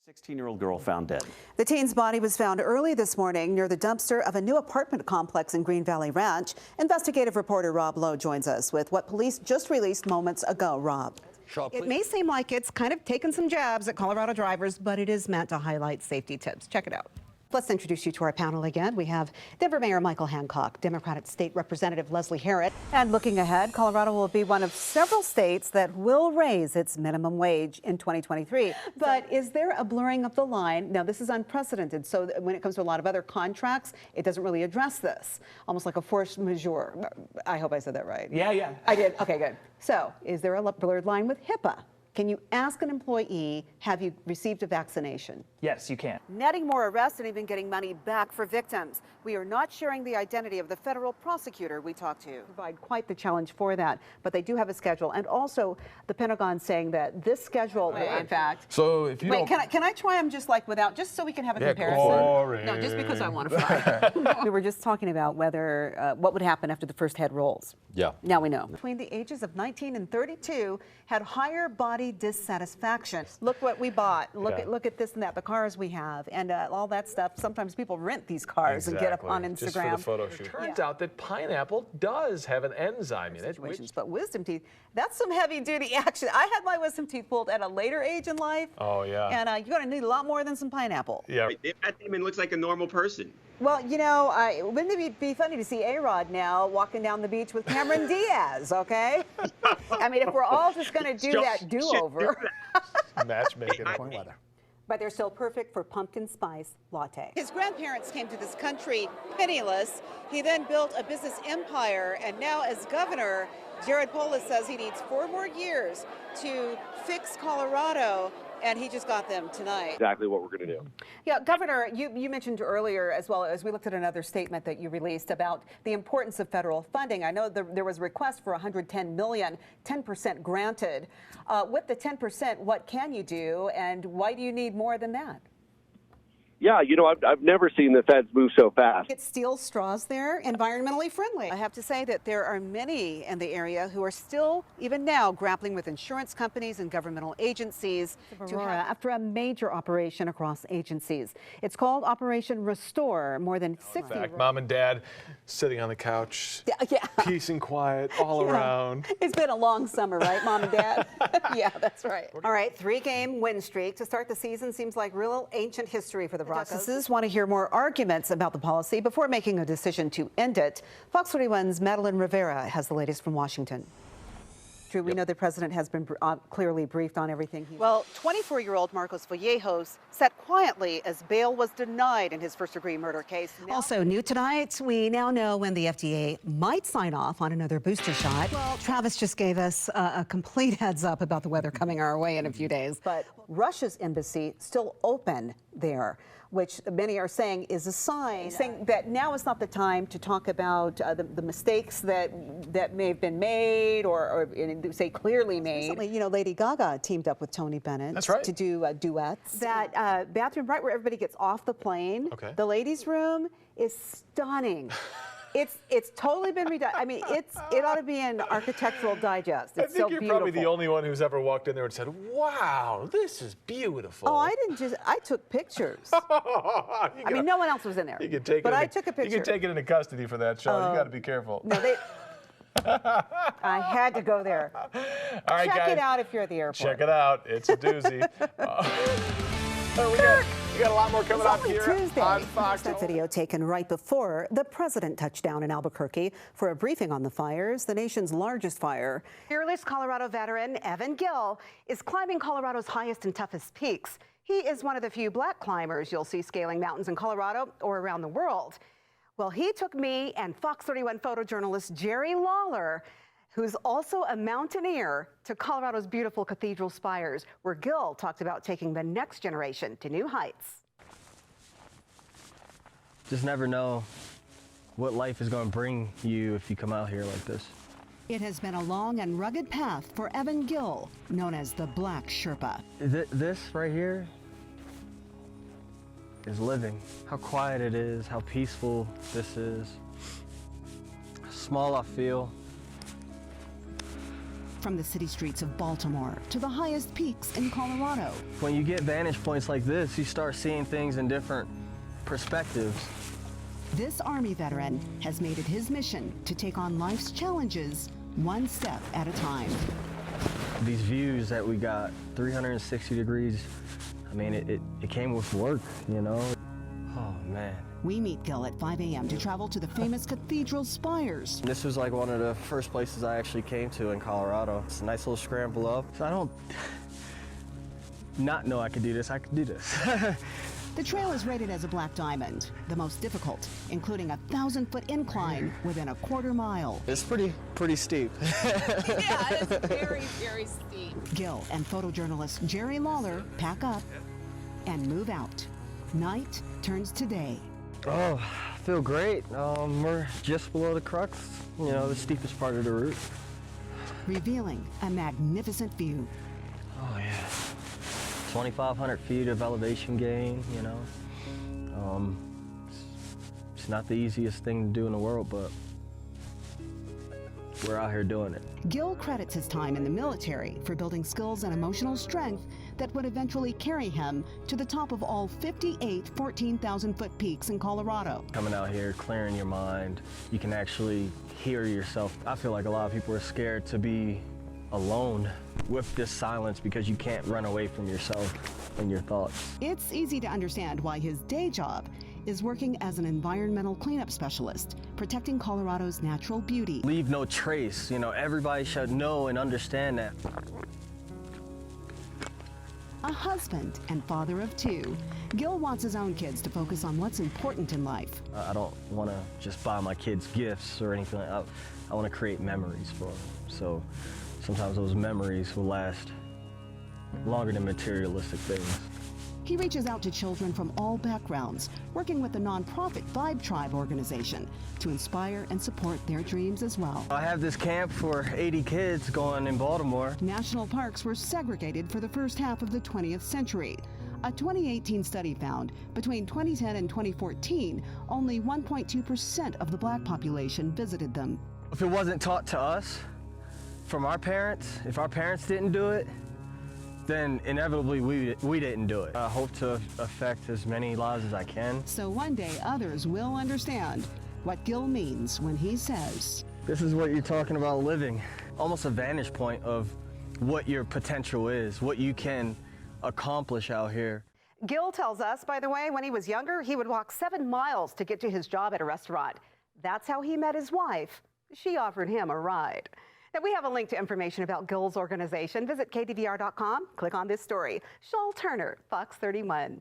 16-year-old girl found dead. The teen's body was found early this morning near the dumpster of a new apartment complex in Green Valley Ranch. Investigative reporter Rob Lowe joins us with what police just released moments ago. Rob. It may seem like it's kind of taken some jabs at Colorado drivers, but it is meant to highlight safety tips. Check it out. Let's introduce you to our panel again. We have Denver Mayor Michael Hancock, Democratic State Representative Leslie Herod. And looking ahead, Colorado will be one of several states that will raise its minimum wage in 2023. But is there a blurring of the line? Now, this is unprecedented. So when it comes to a lot of other contracts, it doesn't really address this. Almost like a force majeure. I hope I said that right. Yeah. I did. Okay, good. So is there a blurred line with HIPAA? Can you ask an employee, have you received a vaccination? Yes, you can. Netting more arrests and even getting money back for victims. We are not sharing the identity of the federal prosecutor we talked to. Provide quite the challenge for that, but they do have a schedule. And also the Pentagon saying that this schedule, in fact. So if you don't. Can I try them just like without, just so we can have a comparison? No, just because I want to fly. We were just talking about whether, what would happen after the first head rolls. Yeah. Now we know. Between the ages of 19 and 32 had higher body dissatisfaction. Look what we bought. Look at this and that, the cars we have, and all that stuff. Sometimes people rent these cars and get up on Instagram. Just for the photo shoot. It turns out that pineapple does have an enzyme in it. But wisdom teeth, that's some heavy duty action. I had my wisdom teeth pulled at a later age in life. Oh, yeah. And you're going to need a lot more than some pineapple. Yeah. That demon looks like a normal person. Well, you know, wouldn't it be funny to see A-Rod now walking down the beach with Cameron Diaz, okay? I mean, if we're all just going to do that do-over. Matchmaking. But they're still perfect for pumpkin spice latte. His grandparents came to this country penniless. He then built a business empire, and now as governor, Jared Polis says he needs 4 more years to fix Colorado, and he just got them tonight. Exactly what we're going to do. Yeah, Governor, you mentioned earlier, as well as we looked at another statement that you released about the importance of federal funding. I know there was a request for $110 million, 10% granted. With the 10%, what can you do, and why do you need more than that? Yeah, you know, I've never seen the feds move so fast. Get steel straws there, environmentally friendly. I have to say that there are many in the area who are still, even now, grappling with insurance companies and governmental agencies. After a major operation across agencies. It's called Operation Restore. More than 60. Mom and Dad sitting on the couch, peace and quiet all around. It's been a long summer, right, Mom and Dad? Yeah, that's right. All right, 3-game win streak to start the season seems like real ancient history for the Broncos. Want to hear more arguments about the policy before making a decision to end it. Fox 41's Madeline Rivera has the latest from Washington. Drew, we know the president has been clearly briefed on everything. Well, 24-year-old Marcos Vallejos sat quietly as bail was denied in his first-degree murder case. Also new tonight, we now know when the FDA might sign off on another booster shot. Well, Travis just gave us a complete heads up about the weather coming our way in a few days. But Russia's embassy still open there, which many are saying is a sign, saying that now is not the time to talk about the mistakes that may have been made or say clearly made. Recently, you know, Lady Gaga teamed up with Tony Bennett to do duets. That bathroom right where everybody gets off the plane, the ladies' room is stunning. It's totally been redone. I mean, it ought to be in Architectural Digest. It's I think so you're beautiful. probably the only one who's ever walked in there and said, wow, this is beautiful. Oh, I took pictures. I mean, no one else was in there. You can take but it I took a picture. You can take it into custody for that, Shaul. You got to be careful. No, I had to go there. All right, Check guys. it out if you're at the airport. Check it out. It's a doozy. We got a lot more coming up here Tuesday. on Fox. That video taken right before the president touched down in Albuquerque for a briefing on the fires, the nation's largest fire. Fearless Colorado veteran Evan Gill is climbing Colorado's highest and toughest peaks. He is one of the few black climbers you'll see scaling mountains in Colorado or around the world. Well, he took me and Fox 31 photojournalist Jerry Lawler, who's also a mountaineer, to Colorado's beautiful cathedral spires, where Gill talked about taking the next generation to new heights. Just never know what life is going to bring you if you come out here like this. It has been a long and rugged path for Evan Gill, known as the Black Sherpa. This right here is living. How quiet it is, how peaceful this is. Small I feel. From the city streets of Baltimore to the highest peaks in Colorado. When you get vantage points like this, you start seeing things in different perspectives. This Army veteran has made it his mission to take on life's challenges one step at a time. These views that we got, 360 degrees, I mean, it came with work, you know? Oh, man. We meet Gil at 5 a.m. to travel to the famous cathedral spires. This was like one of the first places I actually came to in Colorado. It's a nice little scramble up. So I don't not know I could do this. I could do this. The trail is rated as a black diamond, the most difficult, including a 1,000-foot incline within a quarter mile. It's pretty steep. Yeah, it's very, very steep. Gil and photojournalist Jerry Lawler pack up and move out. Night turns to day. Oh, I feel great. We're just below the crux, you know, the steepest part of the route. Revealing a magnificent view. Oh, yeah. 2,500 feet of elevation gain, you know. It's not the easiest thing to do in the world, but we're out here doing it. Gil credits his time in the military for building skills and emotional strength that would eventually carry him to the top of all 58 14,000-foot peaks in Colorado. Coming out here, clearing your mind, you can actually hear yourself. I feel like a lot of people are scared to be alone with this silence because you can't run away from yourself and your thoughts. It's easy to understand why his day job is working as an environmental cleanup specialist, protecting Colorado's natural beauty. Leave no trace, you know, everybody should know and understand that. A husband and father of 2, Gil wants his own kids to focus on what's important in life. I don't want to just buy my kids gifts or anything like that. I want to create memories for them. So sometimes those memories will last longer than materialistic things. He reaches out to children from all backgrounds, working with the nonprofit Vibe Tribe organization to inspire and support their dreams as well. I have this camp for 80 kids going in Baltimore. National parks were segregated for the first half of the 20th century. A 2018 study found between 2010 and 2014, only 1.2% of the black population visited them. If it wasn't taught to us from our parents, if our parents didn't do it, then inevitably we didn't do it. I hope to affect as many lives as I can. So one day others will understand what Gil means when he says, this is what you're talking about living. Almost a vantage point of what your potential is, what you can accomplish out here. Gil tells us, by the way, when he was younger, he would walk 7 miles to get to his job at a restaurant. That's how he met his wife. She offered him a ride. Now, we have a link to information about Gil's organization. Visit KDVR.com, click on this story. Shaul Turner, Fox 31.